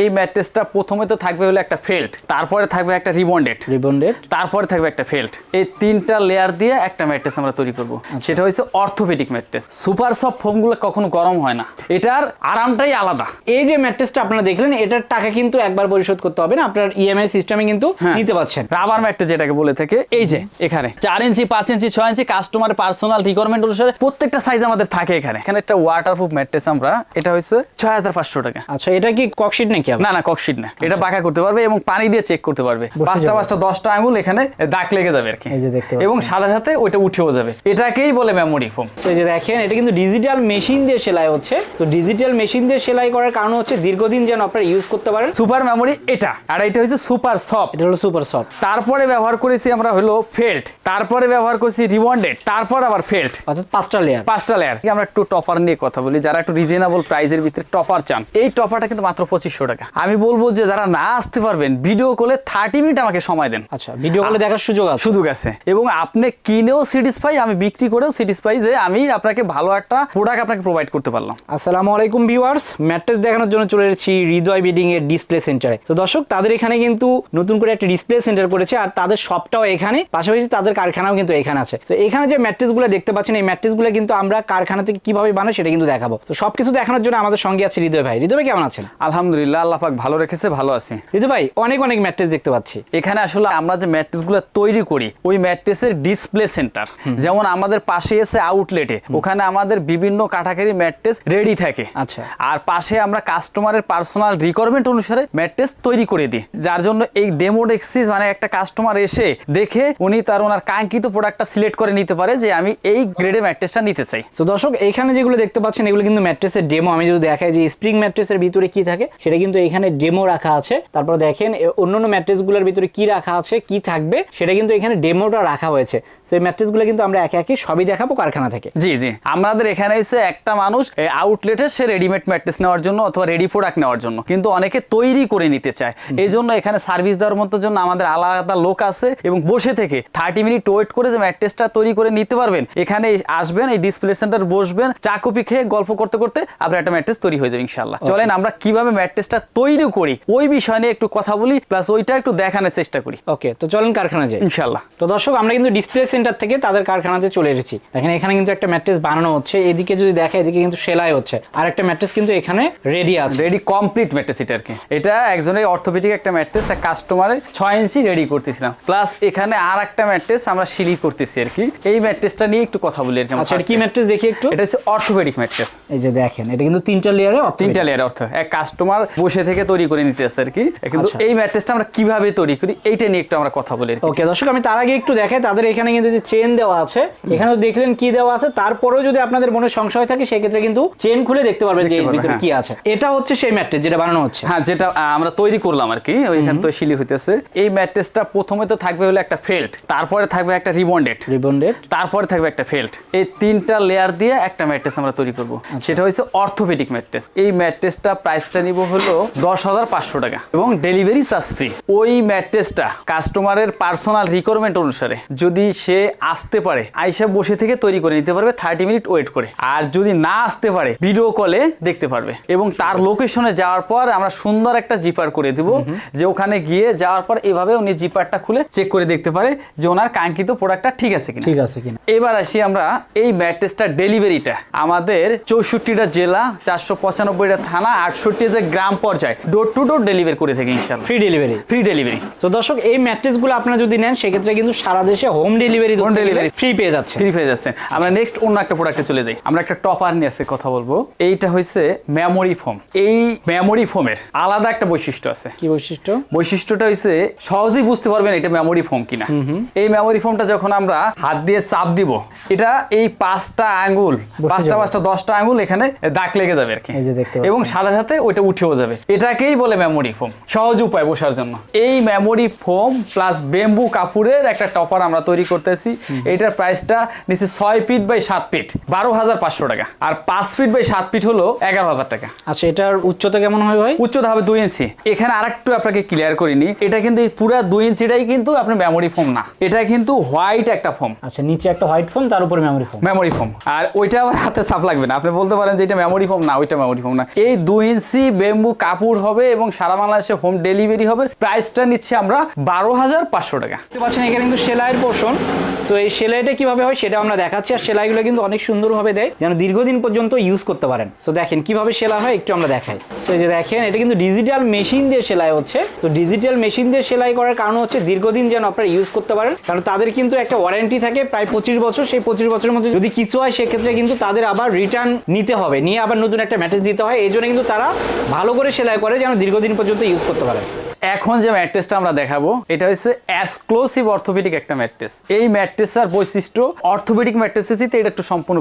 এই ম্যাট্রেসটা প্রথমে তো থাকবে হলো একটা ফেল্ট, তারপরে থাকবে একটা রিবন্ডেড, তারপরে থাকবে একটা ফেল্ট। এই তিনটা লেয়ার দিয়ে একটা ম্যাট্রেস আমরা তৈরি করব। সেটা হচ্ছে অর্থোপেডিক ম্যাট্রেস। সুপার সফট ফোমগুলো কখনো গরম হয় না, এটার আরামটাই আলাদা। এই যে ম্যাট্রেসটা আপনারা দেখলেন, এটার টাকা কিন্তু একবার পরিশোধ করতে হবে না, আপনার ইএমআই সিস্টেমে কিন্তু নিতে পারছেন। রাবার ম্যাট্রেস যেটাকে বলে থাকে, এই যে এখানে 4 ইঞ্চি 5 ইঞ্চি 6 ইঞ্চি কাস্টমারের পার্সোনাল রিকোয়ারমেন্ট অনুসারে প্রত্যেকটা সাইজ আমাদের থাকে। এখানে একটা ওয়াটারপ্রুফ ম্যাট্রেস আমরা, এটা হচ্ছে 6500 টাকা। আচ্ছা, এটা কি ককশিট নাকি? না না, ককশিট না, এটা বাঁকা করতে পারবে এবং পানি দিয়ে চেক করতে পারবে। 5টা 10টা আঙুল এখানে দাগ লেগে যাবে আর কি, এবং সাথে সাথে ওইটা উঠেও যাবে। এটাকেই বলে মেমোরি ফোম। তো এই যে দেখেন, এটা কিন্তু ডিজিটাল মেশিন দিয়ে সেলাই হচ্ছে। তো ডিজিটাল মেশিন দিয়ে সেলাই করার কারণ হচ্ছে দীর্ঘদিন যেন আপনারা ইউজ করতে পারেন। সুপার মেমোরি এটা, আর এটা হচ্ছে সুপার সফট। এটা হলো সুপার সফট। তারপরে ব্যবহার করেছি আমরা হলো ফেল্ট, তারপরে ব্যবহার করেছি রিবন্ডেড, তারপর আবার ফেল্ট, অর্থাৎ 5টা লেয়ার। আমরা একটু টপার নিয়ে কথা বলি। যারা একটু রিজনেবল প্রাইসের ভিতরে টপার চান, এই টপারটা কিন্তু মাত্র 2500 টাকা। আমি বলবো যে যারা না আসতে পারবেন, ভিডিও কলে 30 মিনিট আমাকে সময় দেন। আচ্ছা, ভিডিও কলে দেখার সুযোগ আছে, এবং আপনি কিনেও স্যাটিসফাই, আমি বিক্রি করেও স্যাটিসফাই যে আমি আপনাকে ভালো একটা প্রোডাক্ট আপনাকে প্রোভাইড করতে পারলাম। আসসালামু আলাইকুম ভিউয়ার্স, ম্যাট্রেস দেখানোর জন্য চলে এসেছি হৃদয় বিডিং এর ডিসপ্লে সেন্টারে। তো দর্শক, তাদের এখানে কিন্তু নতুন করে একটা ডিসপ্লে সেন্টার করেছে, আর তাদের শপটাও এখানে, পাশাপাশি তাদের কারখানাও কিন্তু এখানে আছে। তো এখানে যে ম্যাট্রেসগুলো দেখতে পাচ্ছেন, এই ম্যাট্রেসগুলো কিন্তু আমরা কারখানা থেকে কিভাবে বানাই সেটা কিন্তু দেখাবো। তো সবকিছু দেখানোর জন্য আমাদের সঙ্গে আছে হৃদয় ভাই। হৃদয় ভাই, কেমন আছেন? আলহামদুলিল্লাহ, আল্লাহ পাক ভালো রেখেছে, ভালো আছি। হৃদয় ভাই, অনেক ম্যাট্রেস দেখতে পাচ্ছি এখানে। আসলে আমরা যে ম্যাট্রেসগুলো তৈরি করি, ওই ম্যাট্রেসের ডিসপ্লে সেন্টার, যেমন আমাদের পাশে এসে আউটলেটে, ওখানে আমাদের বিভিন্ন ক্যাটাগরি ম্যাট্রেস রেডি থাকে। আচ্ছা, আর পাশে আমরা কাস্টমারের পার্সোনাল রিকোয়ারমেন্ট অনুসারে ম্যাট্রেস তৈরি করে দিই, যার জন্য এই ডেমো ডেক্সিস মানে একটা কাস্টমার এসে দেখে উনি ওনার কাঙ্ক্ষিত প্রোডাক্টটা সিলেক্ট করে নিতে পারে যে আমি এই গ্রেডের ম্যাট্রেসটা নিতে চাই। তো দর্শক, এখানে যেগুলো দেখতে পাচ্ছেন এগুলো কিন্তু ম্যাট্রেসের ডেমো। আমি যদি দেখাই যে স্প্রিং ম্যাট্রেসের ভিতরে কি থাকে সেটা কিন্তু এখানে ডেমো রাখা আছে। তারপর দেখেন অন্যান্য ম্যাট্রেসগুলোর ভিতরে কি রাখা আছে, কি থাকবে সেটা কিন্তু এখানে ডেমোটা রাখা হয়েছে। সেই ম্যাট্রেসগুলো কিন্তু আমরা একে একে সবই দেখাবো কারখানা থেকে। জি জি, আমাদের এখানে এসে একটা মানুষ আউটলেটে সে রেডিমেড ম্যাট্রেস নেওয়ার জন্য অথবা রেডি প্রোডাক্ট নেওয়ার জন্য, কিন্তু অনেকে তৈরি করে নিতে চায়। এই জন্য এখানে সার্ভিস দেওয়ার মতো জন্য আমাদের আলাদা লোক আছে, এবং বসে থেকে 30 মিনিট ওয়েট করে যে ম্যাট্রেসটা তৈরি করে নিতে পারবেন। এখানে আসবেন, এই ডিসপ্লে সেন্টার বসবেন, চা কফি খেয়ে গল্প করতে করতে আপনার একটা ম্যাট্রেস তৈরি হয়ে যাবে ইনশাআল্লাহ। চলেন আমরা কিভাবে ম্যাট্রেসটা তৈরি করি ওই বিষয় নিয়ে একটু কথা বলি, প্লাস ওইটা একটু দেখানোর চেষ্টা করি। ওকে, তো চলেন কারখানা যাই ইনশাআল্লাহ। তো দর্শক, আমরা কিন্তু ডিসপ্লে সেন্টার থেকে তাদের কারখানাতে চলে এসেছি। দেখেন, এখানে কিন্তু একটা ম্যাট্রেস বানানো হচ্ছে, এদিকে যদি দেখা এদিকে কিন্তু সেলাই হচ্ছে, আর একটা ম্যাট্রেস কিন্তু এখানে রেডি আছে, রেডি কমপ্লিট ম্যাট্রেস। এটা আর কি, এটা একজনের অর্থোপেডিক একটা ম্যাট্রেস, এক কাস্টমারের 6 ইঞ্চি রেডি করতেছিলাম, প্লাস এখানে আর একটা ম্যাট্রেস আমরা সিলি করতেছি আর কি। এই ম্যাট্রেসটা নিয়ে একটু কথা বলি আর কি। আচ্ছা, কি ম্যাট্রেস দেখি একটু? এটা হচ্ছে অর্থোপেডিক ম্যাট্রেস। এই যে দেখেন, এটা কিন্তু 3টা লেয়ারে, 3টা লেয়ার অর্থ, এক কাস্টমার বসে থেকে তৈরি করে নিতে আসে আর কি। কিন্তু এই ম্যাট্রেসটা আমরা কিভাবে তৈরি করি এইটা নিয়ে একটু আমরা কথা বলি। ওকে দর্শক, আমি তার আগে একটু দেখাই, তাদের এখানে কিন্তু যে চেন দেওয়া আছে, এখানে দেখলেন কি দেওয়া আছে। তারপরেও যদি আপনাদের মনে সংশয় থাকে সেক্ষেত্রে কিন্তু চেন খুলে দেখতে পারবেন যে এর ভিতরে কি আছে। এটা হচ্ছে সেই ম্যাট্রেস যেটা বানানো হচ্ছে। হ্যাঁ, যেটা আমরা তৈরি করলাম আর কি, ওইখানে তো শিলি হইতেছে। এই ম্যাট্রেসটা প্রথমে তো থাকবে হলো একটা ফেল্ট, তারপরে থাকবে একটা রিবন্ডেড, তারপরে থাকবে একটা ফেল্ট। এই 3টা লেয়ার দিয়ে একটা ম্যাট্রেস আমরা তৈরি করব। সেটা হচ্ছে অর্থোপেডিক ম্যাট্রেস। এই ম্যাট্রেসটা প্রাইসটা নিব হলো 10,500 টাকা, এবং ডেলিভারি চার্জ ফ্রি। ওই ম্যাট্রেসটা কাস্টমারের পার্সোনাল রিকোয়ারমেন্ট অনুসারে যদি সে আসতে পারে, আইসা বসে থেকে তৈরি করে নিতে পারবে 30 মিনিট ওয়েট করে। আর যদি না আসতে পারে, ভিডিও কলে দেখতে পারবে, এবং তার লোকেশনে যাওয়ার পর আমরা সুন্দর একটা জিপার করে দিব, যে ওখানে গিয়ে যাওয়ার পর এভাবে উনি জিপারটা খুলে চেক করে দেখতে পারে যে ওনার কাঙ্ক্ষিত প্রোডাক্টটা ঠিক আছে কিনা। এবার আসি আমরা এই ম্যাট্রেসটা ডেলিভারিটা আমাদের 64টা জেলা, 495টা থানা, 68 যে গ্রাম পর্যায়ে ডোর টু ডোর ডেলিভারি করে থাকি ইনশাআল্লাহ। Free delivery. তো দর্শক, এই ম্যাট্রেসগুলো আপনারা যদি নেন সেক্ষেত্রে কিন্তু সারা দেশে হোম ডেলিভারি ফ্রি পেয়ে যাচ্ছে। আমরা নেক্সট অন্য একটা প্রোডাক্টে চলে যাই। আমরা একটা টপার নিয়ে আসে কথা বলবো। এইটা হচ্ছে মেমোরি ফোম। এই মেমোরি ফোমের আলাদা একটা বৈশিষ্ট্য আছে। কি বৈশিষ্ট্য? বৈশিষ্ট্যটা হচ্ছে সহজেই বুঝতে পারবেন এটা মেমোরি ফোম কিনা। এই মেমোরি ফোমটা যখন আমরা হাত দিয়ে চাপ দিব, এটা এই 5টা আঙ্গুল, 10টা আঙ্গুল এখানে দাগ লেগে যাবে আর কি, এবং সাথে সাথে ওইটা উঠেও যাবে। এটাকেই বলে মেমোরি ফোম, সহজ উপায় বসার জন্য। এই মেমোরি ফোম প্লাস বেম্বু কাপড়ের একটা টপার আমরা তৈরি করতেছি। এটার প্রাইসটা নিচে 6 ফিট বাই 7 ফিট 12,500 টাকা, আর 5 ফিট বাই 7 ফিট হলো 11,000 টাকা। আচ্ছা, এটার উচ্চতা কেমন হয় ভাই? উচ্চতা হবে 2 ইঞ্চি। এখানে আরেকটু আপনাকে ক্লিয়ার করিনি, এটা কিন্তু এই পুরো 2 ইঞ্চিটাই কিন্তু আপনার মেমোরি ফোম না, এটা কিন্তু হোয়াইট একটা ফোম। আচ্ছা, নিচে একটা হোয়াইট ফোম, তার উপরে মেমোরি ফোম। আর ওইটা আবার হাতে চাপ লাগবে না, আপনি বলতে পারেন যে এটা মেমোরি ফোম না, ওইটা মেমোরি ফোম না। এই 2 ইঞ্চি বেম্বু কাপড় হবে এবং সারা বাংলাদেশে হোম ডেলিভারি হবে। প্রাইসটা নিচ্ছি আমরা 12,500 টাকা। দেখতে পাচ্ছেন এখানে কিন্তু সেলাইয়ের পোর্শন। সো এই সেলাইটা কিভাবে হয় সেটা আমরা দেখাচ্ছি, আর সেলাইগুলো কিন্তু অনেক সুন্দরভাবে দেয় যেন দীর্ঘদিন পর্যন্ত ইউজ করতে পারেন। সো দেখেন কিভাবে সেলাই হয় একটু আমরা দেখাই। সো এই যে দেখেন এটা কিন্তু ডিজিটাল মেশিন দিয়ে সেলাই হচ্ছে। তো ডিজিটাল মেশিন দিয়ে সেলাই করার কারণ হচ্ছে দীর্ঘদিন যেন আপনারা ইউজ করতে পারেন, কারণ তাদের কিন্তু একটা ওয়ারেন্টি থাকে প্রায় 25 বছর। সেই 25 বছরের মধ্যে যদি কিছু হয় সেক্ষেত্রে কিন্তু তাদের আবার রিটার্ন নিতে হবে, নিয়ে আবার নতুন একটা ম্যাট্রেস দিতে হয়। এই জন্য কিন্তু তারা ভালো করে সেলাই করে যেন দীর্ঘদিন পর্যন্ত ইউজ করতে পারে। এখন যে ম্যাট্রেসটা আমরা দেখাবো এটা হচ্ছে এক্সক্লুসিভ অর্থোপেডিক একটা ম্যাট্রেস। এই ম্যাট্রেসের বৈশিষ্ট্য অর্থোপেডিক ম্যাট্রেসের চেয়ে এটা একটু সম্পূর্ণ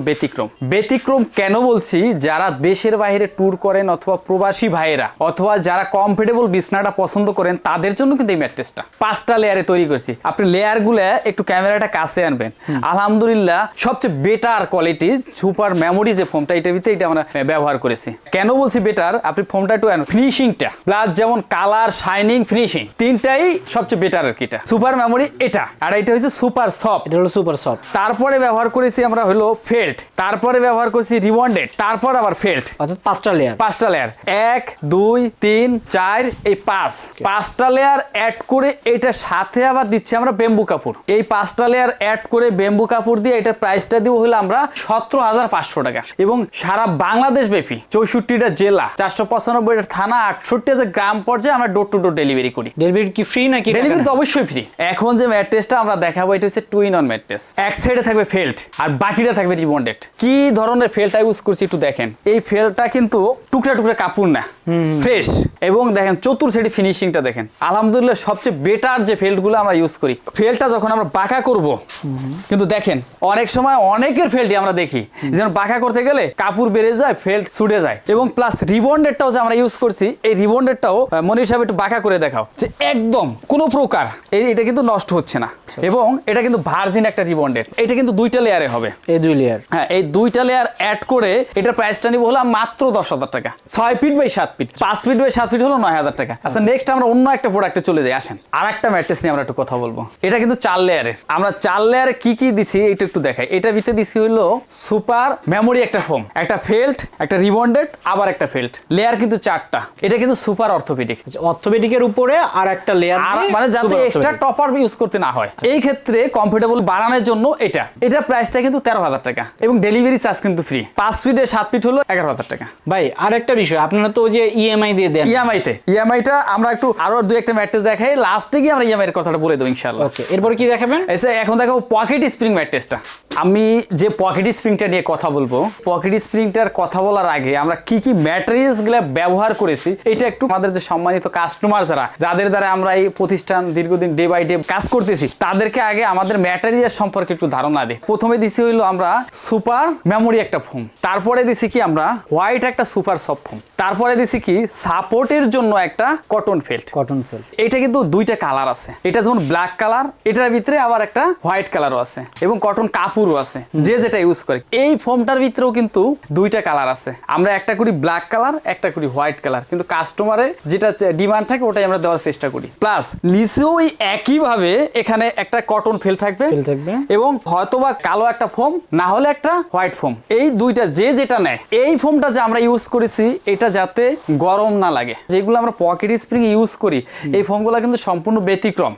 ব্যতিক্রম কেন বলছি, যারা দেশের বাইরে ট্যুর করেন অথবা প্রবাসী ভাইয়েরা অথবা যারা কমফোর্টেবল বিছনাটা পছন্দ করেন তাদের জন্য কিন্তু এই ম্যাট্রেসটা 5টা লেয়ারে তৈরি করেছি। আপনি লেয়ারগুলো একটু ক্যামেরাটা কাছে আনবেন। আলহামদুলিল্লাহ সবচেয়ে বেটার কোয়ালিটি সুপার মেমোরি যে ফোমটা এটার ভিতরে এটা আমরা ব্যবহার করেছি। কেন বলছি বেটার, আপনি ফোমটা একটু ফিনিশিংটা প্লাস যেমন কালার শাইনিং ফিনিশিং তিনটাই সবচেয়ে বেটার আর কি। এটা সুপার মেমোরি এটা, আর এটা হচ্ছে সুপার সফট, এটা হলো সুপার সফট। তারপরে ব্যবহার করেছি আমরা হলো ফেল্ট, তারপরে ব্যবহার করেছি রিবন্ডেড, তারপর আবার ফেল্ট, অর্থাৎ 5টা লেয়ার। 5টা লেয়ার 1 2 3 4 এই 5টা লেয়ার অ্যাড করে এটার সাথে আবার দিচ্ছি আমরা বেম্বু কাপড়। এই 5টা লেয়ার অ্যাড করে বেম্বু কাপড় দিয়ে এটার প্রাইসটা দিব হলো আমরা 17,500 টাকা। এবং সারা বাংলাদেশ ব্যাপী 64টা জেলা 495টা থানা 68টা গ্রাম পর্যায়ে আমরা ডোর টু ডোর ডেলিভারি করি। ডেলিভারি কি ফ্রি নাকি? ডেলিভারি তো অবশ্যই ফ্রি। এখন যে ম্যাট্রেসটা আমরা দেখাবো এটা হচ্ছে 2-in-1 ম্যাট্রেস। এক সাইডে থাকবে ফেল্ট আর বাকিটা থাকবে রিবন্ডেড। কি ধরনের ফেল্টটা ইউজ করছি একটু দেখেন। এই ফেল্টটা কিন্তু টুকরা টুকরা কাপড় না, ফ্রেশ। এবং দেখেন চতুর সাইডে ফিনিশিংটা দেখেন। আলহামদুলিল্লাহ সবচেয়ে বেটার যে ফেল্টগুলো আমরা ইউজ করি। ফেল্টটা যখন আমরা বাঁকা করব কিন্তু দেখেন অনেক সময় অনেকের ফেল্টই আমরা দেখি যেন বাঁকা করতে গেলে কাপড় বেড়ে যায়, ফেল্ট ছুটে যায়। এবং প্লাস রিবন্ডেডটাও যে আমরা ইউজ করছি, এই রিবন্ডেডটাও মনে হিসাবে একটু বাঁকা করে দেখাও যে একদম কোনো প্রকার এটা কিন্তু নষ্ট হচ্ছে না। এবং এটা কিন্তু ভার্জিন একটা রিবন্ডেড। এটা কিন্তু 2টা লেয়ারে হবে, এই 2 লেয়ার। হ্যাঁ, এই 2টা লেয়ার অ্যাড করে এটার প্রাইসটা নিব হলো মাত্র 10,000 টাকা। 6 feet by 7 feet, 5 feet by 7 feet হলো 9,000 টাকা। আচ্ছা নেক্সট আমরা অন্য একটা প্রোডাক্টে চলে যাই। আসেন আর একটা ম্যাট্রেস নিয়ে আমরা একটু কথা বলবো। এটা কিন্তু 4 লেয়ারের। আমরা 4 লেয়ারে কি কি দিছি এটা একটু দেখাই। এটা ভিতরে দিছি হলো সুপার মেমোরি একটা ফোম, একটা ফেল্ট, একটা রিবন্ডেড, আবার একটা ফেল্ট। লেয়ার কিন্তু 4টা। এটা কিন্তু সুপার অর্থোপেডিক। অর্থোপেডিকের উপরে আর একটা লেয়ার, মানে যাতে এক্সট্রা টপার ইউজ করতে না হয়। এই ক্ষেত্রে কমফোর্টেবল বানানোর জন্য এটা প্রাইসটা কিন্তু 13,000 টাকা এবং ডেলিভারি চার্জ কিন্তু ফ্রি। 5 ফিটে 7 ফিট হলো 11,000 টাকা। ভাই আর একটা বিষয়, আপনারা তো যে ইএমআই দিয়ে দেন, ইএমআইটা আমরা একটু আরো 2-1টা ম্যাট্রেস দেখাই, লাস্টে গিয়ে আমরা ইএমআই এর কথাটা বলে দেব ইনশাআল্লাহ। ওকে, এরপর কি দেখাবেন? এখন দেখাবো পকেট স্প্রিং ম্যাট্রেসটা। আমি যে পকেট স্প্রিংটা নিয়ে কথা বলবো, পকেট স্প্রিংটার কথা বলার আগে আমরা কি কি ম্যাটেরিয়ালস গুলো ব্যবহার করেছি এটা একটু আমাদের যে সম্মানিত কাস্টমার যাদের দ্বারা আমরা এই প্রতিষ্ঠান দীর্ঘদিন ডে বাই ডে কাজ করতেছি তাদেরকে আগে আমাদের ম্যাটেরিয়াল সম্পর্কে একটু ধারণা দিই। প্রথমে দিছি হইলো আমরা সুপার মেমোরি একটা ফোম, তারপরে দিছি কি আমরা হোয়াইট একটা সুপার সফট ফোম, তারপরে দিছি কি সাপোর্টের জন্য একটা কটন ফেল্ট। এটা কিন্তু 2টা কালার আছে। এটা যেমন ব্ল্যাক কালার, এটার ভিতরে আবার একটা হোয়াইট কালারও আছে এবং কটন কাপড়ও আছে, যে যেটা ইউজ করে। এই ফোমটার ভিতরেও কিন্তু 2টা কালার আছে। আমরা একটা করি ব্ল্যাক কালার, একটা করি হোয়াইট কালার, কিন্তু কাস্টমারের যেটা ডিমান্ড থাকে ওটাই আমরা দেওয়ার চেষ্টা করি। প্লাস নিচেও একই ভাবে এখানে একটা কটন ফেল থাকবে এবং হয়তোবা কালো একটা ফোম, না হলে একটা হোয়াইট ফোম। এই 2টা যে যেটা নেয়। এই ফোমটা যে আমরা ইউজ করেছি এটা যাতে গরম না লাগে। যেগুলো আমরা পকেট স্প্রিং ইউজ করি এই ফোমগুলো কিন্তু সম্পূর্ণ ব্যতিক্রম।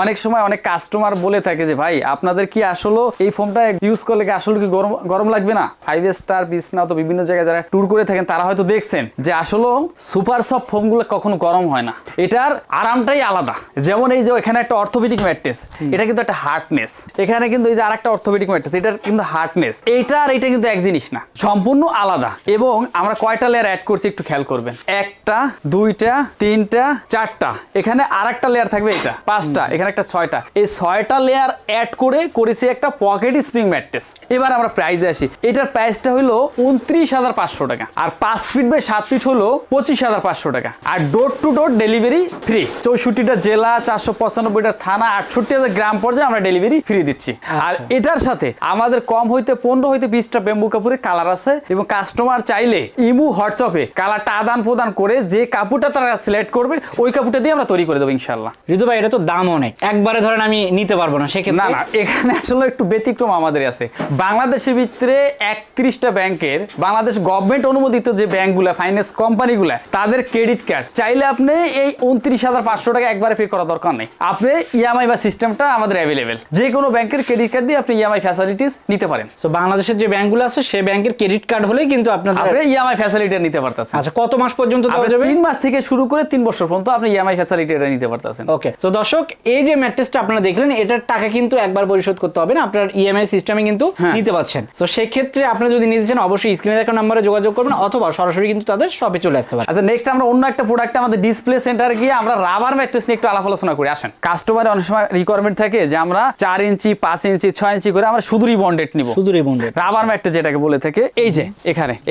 অনেক সময় অনেক কাস্টমার বলে থাকে যে ভাই আপনাদের কি আসলে এই ফোমটা ইউজ করলে কি আসলে কি গরম লাগবে না? 5 স্টার বিছনা তো বিভিন্ন জায়গায় যারা ট্যুর করে থাকেন তারা হয়তো দেখছেন যে আসলে সুপার সফট ফোমগুলো কখনো গরম হয় না। এটার আরামটাই আলাদা। যেমন এই যে এখানে একটা অর্থোপেডিক ম্যাট্রেস, এটা কিন্তু একটা হার্ডনেস। এখানে কিন্তু এই যে আরেকটা অর্থোপেডিক ম্যাট্রেস, এটার কিন্তু হার্ডনেস। এইটা আর এটা কিন্তু এক জিনিস না, সম্পূর্ণ আলাদা। এবং আমরা কয়টা লেয়ার অ্যাড করছি একটু খেয়াল করবেন। 1টা 2টা 3টা 4টা, এখানে আরেকটা লেয়ার থাকবে, এটা 5টা, এখানে একটা 6টা। এই 6টা লেয়ার অ্যাড করে করেছি একটা পকেট স্প্রিং ম্যাট্রেস। এবার আমরা প্রাইসে আসি। এটার প্রাইসটা হলো 29,500 টাকা আর 5 ফিট বাই 7 ফিট হলো 25,500 টাকা। আর door to door delivery delivery free. 64টা জেলা, 495টা থানা, 68,000 গ্রাম পর্যায়ে আমরা ডেলিভারি ফ্রি দিচ্ছি। আর এটার সাথে আমাদের কম হইতে 15 হইতে 20টা বেম্বু কাপড়ের কালার আছে এবং কাস্টমার চাইলে ইমু হোয়াটসঅ্যাপে কালারটা আদান প্রদান করে যে কাপড়টা তারা সিলেক্ট করবে ওই কাপড়টা দিয়ে আমরা তৈরি করে দেবো ইনশাল্লাহ। ঋতু ভাই, এটা তো দাম অনেক, একবারে ধরেন আমি নিতে পারবো না সেক্ষেত্রে? না, এখানে আসলে একটু ব্যতিক্রম আমাদের আছে। বাংলাদেশের ভিতরে 31টা ব্যাংকের, বাংলাদেশ গভর্নমেন্ট অনুমোদিত যে ব্যাংকগুলো, ফাইন্যান্স কোম্পানিগুলো, তাদের ক্রেডিট কার্ড চাইলে আপনি এই 29,500 টাকা একবারে পে করা দরকার নেই। আপনি ইএমআই বা সিস্টেমটা আমাদের অ্যাভেলেবেল, যে কোনো ব্যাংকের ক্রেডিট কার্ড দিয়ে আপনি ইএমআই ফ্যাসিলিটিস নিতে পারেন। তো বাংলাদেশের যে ব্যাংকগুলো আছে সেই ব্যাংকের ক্রেডিট কার্ড হলেই কিন্তু আপনি আপনাদের ইএমআই ফ্যাসিলিটি নিতে পারতেছেন। আচ্ছা, কত মাস পর্যন্ত দেওয়া যাবে? 3 মাস থেকে শুরু করে 3 বছর পর্যন্ত আপনি ইএমআই ফ্যাসিলিটি নিতে পারতেছেন। ওকে, তো দর্শক, এই যে ম্যাট্রেসটা আপনারা দেখলেন, এটার টাকা কিন্তু একবার পরিশোধ করতে হবে না, আপনার ইএমআই সিস্টেমে কিন্তু নিতে পারছেন। তো সেক্ষেত্রে আপনারা যদি নিতে চান অবশ্যই স্ক্রিনে দেখা নম্বরে যোগাযোগ করবেন অথবা সরাসরি কিন্তু তাদের শপে চলে আসতে পারেন। আচ্ছা, নেক্সট আমরা অন্য একটা প্রোডাক্ট আমাদের ডিসপ্লে সেন্টারে গিয়ে আমরা রাবার ম্যাট্রেস নিয়ে একটু আলাপ আলোচনা করি। আসেন, কাস্টমারের অনেক সময় রিকোয়ারমেন্ট থাকে যে আমরা 4 ইঞ্চি, 5 ইঞ্চি, 6 ইঞ্চি করে আমরা শুধু রিবন্ডেড নিব, শুধু রিবন্ডেড রাবার ম্যাট্রেস যেটাকে বলে থাকে। এই যে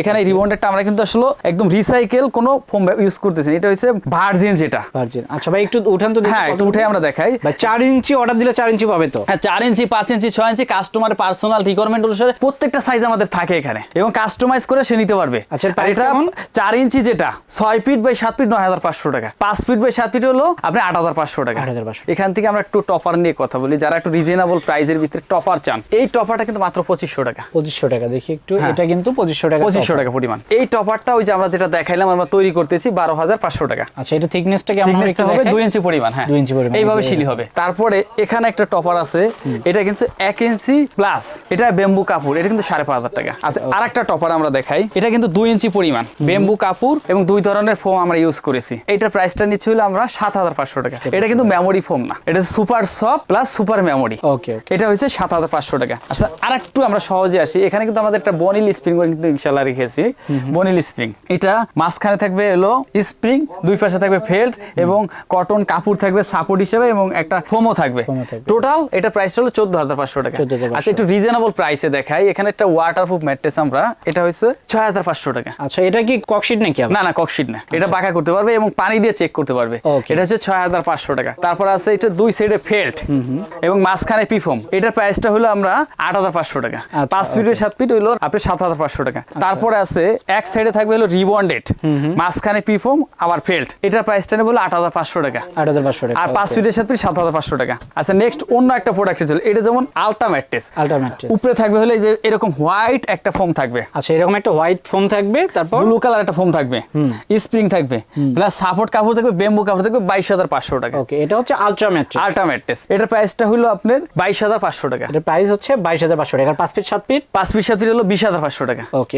এখানে রিবন্ডেডটা আমরা কিন্তু আসলে একদম রিসাইকেল কোনো ফোম ইউজ করতেছি, এটা হচ্ছে ভার্জিন যেটা। ভার্জিন। আচ্ছা ভাই, একটু উঠান তো দেখি। হ্যাঁ, একটু উঠে আমরা দেখাই। ভাই 4 ইঞ্চি অর্ডার দিলে 4 ইঞ্চি পাবে তো? হ্যাঁ, 4 ইঞ্চি, 5 ইঞ্চি, 6 ইঞ্চি কাস্টমারের পার্সোনাল রিকোয়ারমেন্ট অনুসারে প্রত্যেকটা সাইজ আমাদের থাকে এখানে এবং কাস্টমাইজ করে সে নিতে পারবে। আচ্ছা, আর এটা 4 ইঞ্চি যেটা 6 ফিট বাই 7 ফিট 9,500 টাকা, 5 ফিট বাই 7 ফিট হলো আপনি 8,500 টাকা। 8,500। এখান থেকে আমরা একটু টপার নিয়ে কথা বলি, যারা একটু রিজনেবল প্রাইসের ভিতরে টপার চান, এই টপারটা কিন্তু মাত্র 2500 টাকা। 2500 টাকা দেখি একটু, এটা কিন্তু 2500 টাকা। 2500 টাকা পরিমাণ। এই টপারটা ওই যে আমরা যেটা দেখাইলাম আমরা তৈরি করতেছি 12,500 টাকা। আচ্ছা, এটা থিকনেসটা কেমন হবে? থিকনেসটা হবে 2 ইঞ্চি পরিমাণ। হ্যাঁ, 2 ইঞ্চি পরিমাণ এইভাবে শিলি হবে। তারপরে এখানে একটা টপার আছে, এটা কিন্তু 1 ইঞ্চি প্লাস, এটা বেম্বু কাপড়, এটা কিন্তু 5,500 টাকা। আচ্ছা, আরেকটা টপার আমরা দেখাই, এটা কিন্তু 2 ইঞ্চি পরিমাণ বেম্বু কাপড় এবং 2 ধরনের ফোম আমরা ইউজ করেছি। এইটার প্রাইসটা নিচ্ছে হলো আমরা 7,500 টাকা। এটা কিন্তু মেমোরি ফোম না, এটা super soft plus super memory. Okay, এটা হচ্ছে 7,500 টাকা। আচ্ছা, আরেকটু আমরা সহজে আসি, এখানে কিন্তু আমাদের একটা বনিল স্প্রিং কিন্তু ইনশাআল্লাহ রেখেছি। বনিল স্প্রিং, এটা মাঝখানে থাকবে হলো স্প্রিং, দুই পাশে থাকবে ফেল্ট এবং কটন কাপড় থাকবে সাপোর্ট হিসেবে এবং একটা ফোমও থাকবে। টোটাল এটা প্রাইসটা হলো 14,500 টাকা। আচ্ছা, একটু রিজনেবল প্রাইসে দেখাই, এখানে একটা ওয়াটারপ্রুফ ম্যাট্রেস আমরা, এটা হচ্ছে 6,500 টাকা। আচ্ছা, এটা কি ককশিট নাকি? না, ককশিট না, এটা বাঁকা করতে পারবে এবং পানি দিয়ে চেক করতে পারবে। এটা হচ্ছে 6,500 টাকা। তারপর আছে এটা 2 সাইডে ফেল্ট এবং মাঝখানে পিফোম, এটার প্রাইসটা হলো আমরা 8,500 টাকা। 5 ফিট 7 ফিট হইলো আপনি 7,500 টাকা। তারপরে আছে এক সাইডে থাকবে হলো রিবন্ডেড, মাঝখানে পিফোম আবার ফেল্ট, এটার প্রাইসটা নেবে হলো 8,500 টাকা। 8,500 টাকা। আর 5 ফিটের 7 ফিট 7,500 টাকা। আচ্ছা, নেক্সট অন্য একটা প্রোডাক্ট ছিল, এটা যেমন আলট্রা ম্যাট্রেস। উপরে থাকবে হলো এই যে এরকম হোয়াইট একটা ফোম থাকবে। আচ্ছা, এরকম একটা হোয়াইট ফোম থাকবে, তারপর ব্লু কালার একটা ফোম থাকবে, স্প্রিং থাকবে, প্লাস সাপোর্ট কাপড় থাকবে, বেম্বু কাপড় থাকবে 22,500 টাকা। ওকে, এটা হচ্ছে আলট্রা ম্যাট্রেস। আলট্রা ম্যাট্রেস, এটার প্রাইসটা হলো আপনার 22,500 টাকা। এটার প্রাইস হচ্ছে 22,500 টাকা। 5 ফিট 7 ফিট 5 ফিট 7 ফিট হলো 20,500 টাকা। ওকে,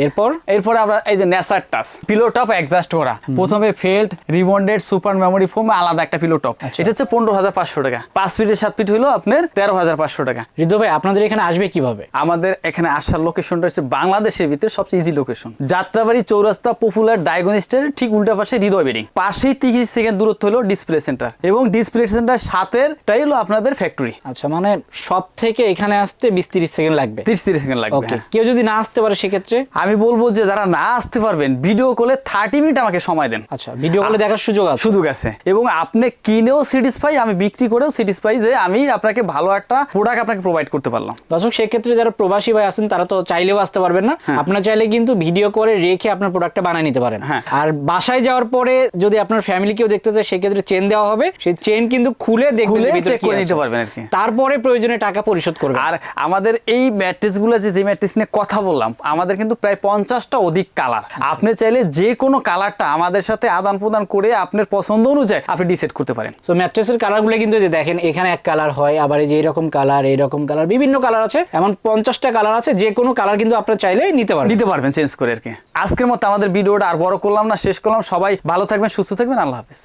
এরপর আমরা এই যে Nesar touch pillow top adjust করা, প্রথমে felt, rebonded, super memory foam, আলাদা একটা পিলো টপ, এটা হচ্ছে 15,500 টাকা। 5 ফিটের 7 ফিট হলো আপনার 13,500 টাকা। ঋতু ভাই, আপনাদের এখানে আসবে কিভাবে? আমাদের এখানে আসার লোকেশনটা হচ্ছে বাংলাদেশের ভিতরে সবচেয়ে ইজি লোকেশন, যাত্রাবাড়ি চৌরাস্তা পপুলার ডায়াগনস্টের ঠিক উল্টা পাশে হৃদয় বেডিং, পাশেই 30 সেকেন্ড দূরত্ব হলো ডিসপ্লে সেন্টার এবং ডিসপ্লে সেন্টার সাথেরটাই হলো আপনাদের ফ্যাক্টরি। আচ্ছা, মানে সব থেকে এখানে আসতে 20-30 সেকেন্ড লাগবে? 30 সেকেন্ড লাগবে। ওকে, কেউ যদি না আসতে পারে সেক্ষেত্রে? আমি বলবো যে যারা না আসতে পারবেন ভিডিও কলে 30 মিনিট আমাকে সময় দেন। আচ্ছা, ভিডিও কলে দেখার সুযোগ আছে এবং আপনি কিনেও স্যাটিসফাই, আমি বিক্রি করেও স্যাটিসফাই যে আমি আপনাকে ভালো একটা প্রোডাক্ট আপনাকে প্রোভাইড করতে পারলাম। দর্শক, সেক্ষেত্রে যারা প্রবাসী ভাই আছেন তারা তো চাইলেও আসতে পারবেন না, আপনারা চাইলে কিন্তু ভিডিও করে রেখে আপনার প্রোডাক্টটা বানিয়ে নিতে পারেন। আর বাসায় যাওয়ার পরে যদি আপনার ফ্যামিলি কেউ দেখতে চায় সেক্ষেত্রে চেন দেওয়া হবে, সেই চেন কিন্তু খুলে চেক করে নিতে পারবেন আর কি, তারপরে প্রয়োজনে টাকা পরিশোধ করবেন। আর আমাদের এই ম্যাট্রেসগুলো যে ম্যাট্রেস নিয়ে কথা বললাম, আমাদের কিন্তু প্রায় 50টা অধিক কালার, আপনি চাইলে যে কোনো কালারটা আমাদের সাথে আদান প্রদান করে আপনার পছন্দ অনুযায়ী আপনি ডিসাইড করতে পারেন। সো ম্যাট্রেসের কালারগুলো কিন্তু যে দেখেন, এখানে এক কালার হয়, আবার এই যে এরকম কালার, এইরকম কালার, বিভিন্ন কালার আছে, এমন 50টা কালার আছে, যে কোনো কালার কিন্তু আপনারা চাইলে নিতে পারবেন চেঞ্জ করে আর কি। আজকের মতো আমাদের ভিডিওটা আর বড় করলাম না, শেষ করলাম। সবাই ভালো থাকবেন, সুস্থ থাকবেন, আল্লাহ হাফেজ।